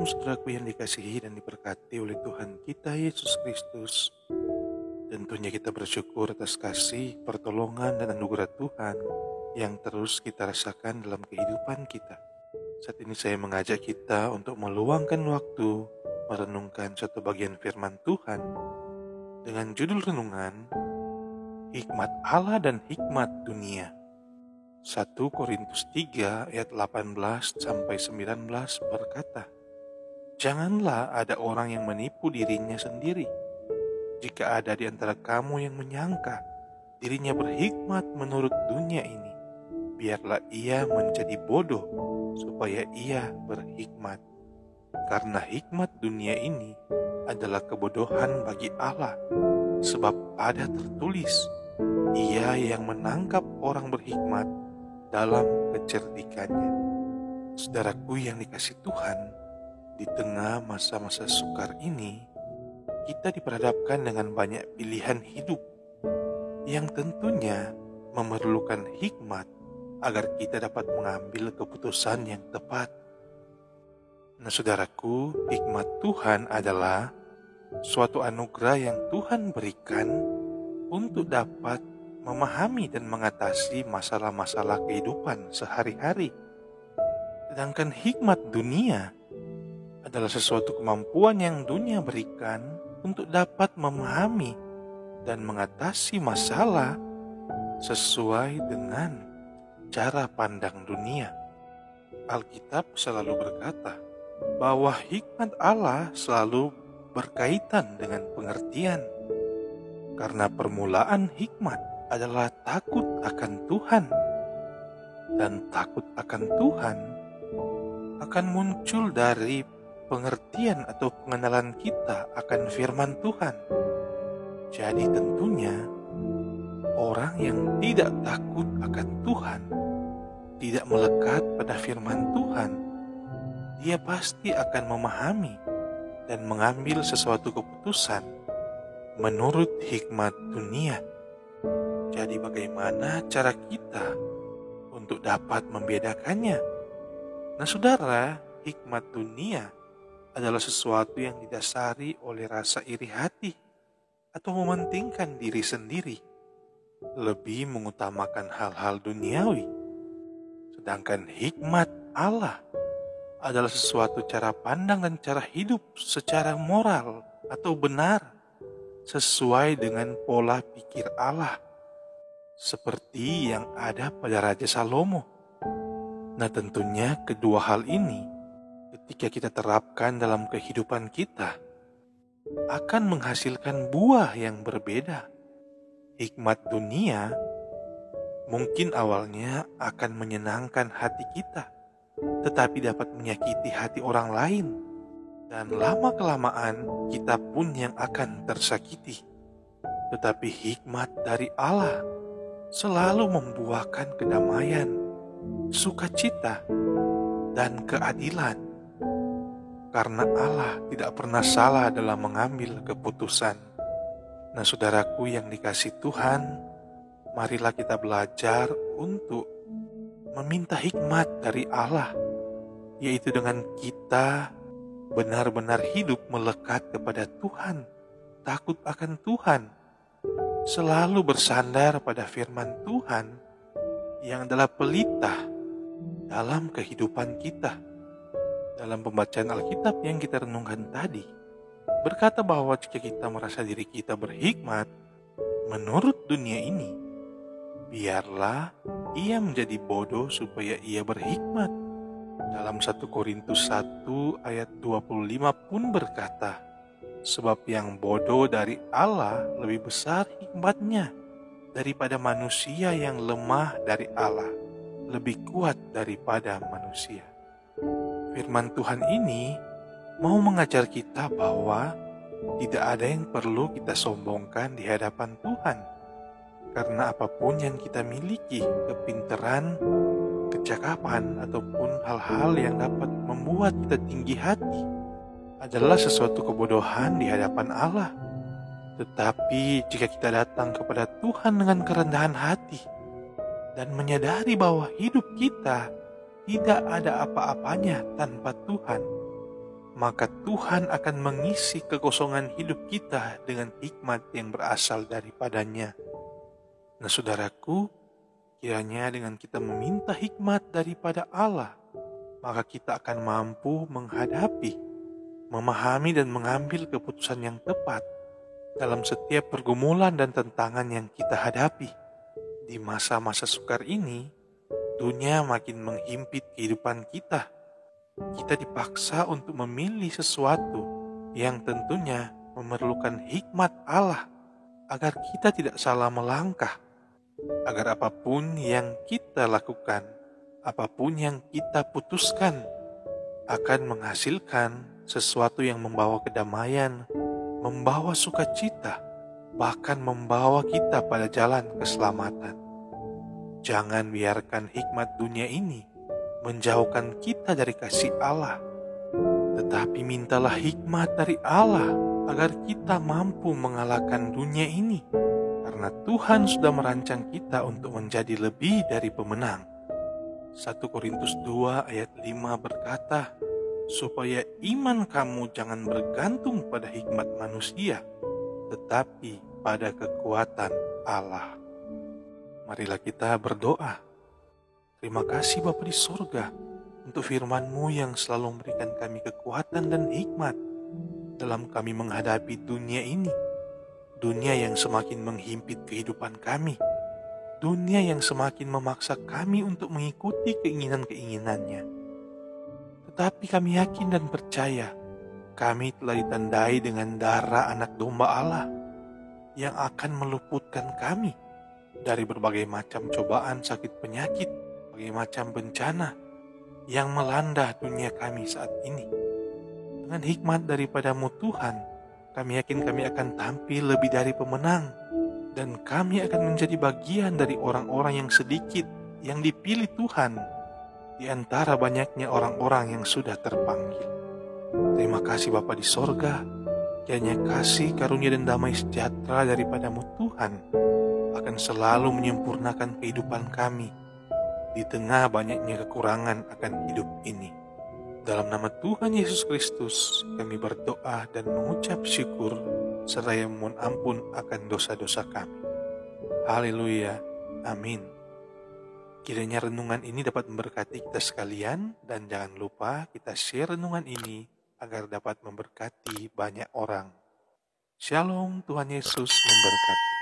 Shalom saudaraku yang dikasihi dan diberkati oleh Tuhan kita Yesus Kristus. Tentunya kita bersyukur atas kasih, pertolongan, dan anugerah Tuhan yang terus kita rasakan dalam kehidupan kita. Saat ini saya mengajak kita untuk meluangkan waktu merenungkan satu bagian firman Tuhan dengan judul renungan Hikmat Allah dan Hikmat Dunia. 1 Korintus 3 ayat 18-19 berkata, "Janganlah ada orang yang menipu dirinya sendiri. Jika ada di antara kamu yang menyangka dirinya berhikmat menurut dunia ini, biarlah ia menjadi bodoh supaya ia berhikmat. Karena hikmat dunia ini adalah kebodohan bagi Allah, sebab ada tertulis, Ia yang menangkap orang berhikmat dalam kecerdikannya." Saudaraku yang dikasih Tuhan, di tengah masa-masa sukar ini, kita diperhadapkan dengan banyak pilihan hidup yang tentunya memerlukan hikmat agar kita dapat mengambil keputusan yang tepat. Nah saudaraku, hikmat Tuhan adalah suatu anugerah yang Tuhan berikan untuk dapat memahami dan mengatasi masalah-masalah kehidupan sehari-hari. Sedangkan hikmat dunia adalah sesuatu kemampuan yang dunia berikan untuk dapat memahami dan mengatasi masalah sesuai dengan cara pandang dunia. Alkitab selalu berkata bahwa hikmat Allah selalu berkaitan dengan pengertian. Karena permulaan hikmat adalah takut akan Tuhan, dan takut akan Tuhan akan muncul dari pengertian atau pengenalan kita akan firman Tuhan. Jadi tentunya orang yang tidak takut akan Tuhan, tidak melekat pada firman Tuhan, dia pasti akan memahami dan mengambil sesuatu keputusan menurut hikmat dunia. Jadi bagaimana cara kita untuk dapat membedakannya? Nah saudara, hikmat dunia adalah sesuatu yang didasari oleh rasa iri hati atau mementingkan diri sendiri, lebih mengutamakan hal-hal duniawi. Sedangkan hikmat Allah adalah sesuatu cara pandang dan cara hidup secara moral atau benar, sesuai dengan pola pikir Allah, seperti yang ada pada Raja Salomo. Nah tentunya kedua hal ini ketika kita terapkan dalam kehidupan kita akan menghasilkan buah yang berbeda. Hikmat dunia mungkin awalnya akan menyenangkan hati kita, tetapi dapat menyakiti hati orang lain, dan lama-kelamaan kita pun yang akan tersakiti. Tetapi hikmat dari Allah selalu membuahkan kedamaian, sukacita, dan keadilan. Karena Allah tidak pernah salah dalam mengambil keputusan. Nah saudaraku yang dikasih Tuhan, marilah kita belajar untuk meminta hikmat dari Allah, yaitu dengan kita benar-benar hidup melekat kepada Tuhan, takut akan Tuhan, selalu bersandar pada firman Tuhan yang adalah pelita dalam kehidupan kita. Dalam pembacaan Alkitab yang kita renungkan tadi, berkata bahwa jika kita merasa diri kita berhikmat menurut dunia ini, biarlah ia menjadi bodoh supaya ia berhikmat. Dalam 1 Korintus 1 ayat 25 pun berkata, "Sebab yang bodoh dari Allah lebih besar hikmatnya daripada manusia, yang lemah dari Allah lebih kuat daripada manusia." Firman Tuhan ini mau mengajar kita bahwa tidak ada yang perlu kita sombongkan di hadapan Tuhan. Karena apapun yang kita miliki, kepintaran, kecakapan, ataupun hal-hal yang dapat membuat kita tinggi hati, adalah sesuatu kebodohan di hadapan Allah. Tetapi jika kita datang kepada Tuhan dengan kerendahan hati dan menyadari bahwa hidup kita tidak ada apa-apanya tanpa Tuhan, maka Tuhan akan mengisi kekosongan hidup kita dengan hikmat yang berasal daripadanya. Nah saudaraku, kiranya dengan kita meminta hikmat daripada Allah, maka kita akan mampu menghadapi, memahami dan mengambil keputusan yang tepat dalam setiap pergumulan dan tantangan yang kita hadapi. Di masa-masa sukar ini, dunia makin menghimpit kehidupan kita. Kita dipaksa untuk memilih sesuatu yang tentunya memerlukan hikmat Allah agar kita tidak salah melangkah, agar apapun yang kita lakukan, apapun yang kita putuskan akan menghasilkan sesuatu yang membawa kedamaian, membawa sukacita, bahkan membawa kita pada jalan keselamatan. Jangan biarkan hikmat dunia ini menjauhkan kita dari kasih Allah, tetapi mintalah hikmat dari Allah agar kita mampu mengalahkan dunia ini, karena Tuhan sudah merancang kita untuk menjadi lebih dari pemenang. 1 Korintus 2 ayat 5 berkata, supaya iman kamu jangan bergantung pada hikmat manusia, tetapi pada kekuatan Allah. Marilah kita berdoa. Terima kasih Bapa di sorga untuk firman-Mu yang selalu memberikan kami kekuatan dan hikmat dalam kami menghadapi dunia ini. Dunia yang semakin menghimpit kehidupan kami. Dunia yang semakin memaksa kami untuk mengikuti keinginan-keinginannya. Tetapi kami yakin dan percaya, kami telah ditandai dengan darah anak domba Allah yang akan meluputkan kami dari berbagai macam cobaan, sakit penyakit, berbagai macam bencana yang melanda dunia kami saat ini. Dengan hikmat daripada-Mu Tuhan, kami yakin kami akan tampil lebih dari pemenang, dan kami akan menjadi bagian dari orang-orang yang sedikit yang dipilih Tuhan di antara banyaknya orang-orang yang sudah terpanggil. Terima kasih Bapa di sorga, kiranya kasih, karunia dan damai sejahtera daripada-Mu Tuhan akan selalu menyempurnakan kehidupan kami di tengah banyaknya kekurangan akan hidup ini. Dalam nama Tuhan Yesus Kristus, kami berdoa dan mengucap syukur seraya memohon ampun akan dosa-dosa kami. Haleluya, amin. Kiranya renungan ini dapat memberkati kita sekalian, dan jangan lupa kita share renungan ini agar dapat memberkati banyak orang. Shalom, Tuhan Yesus memberkati.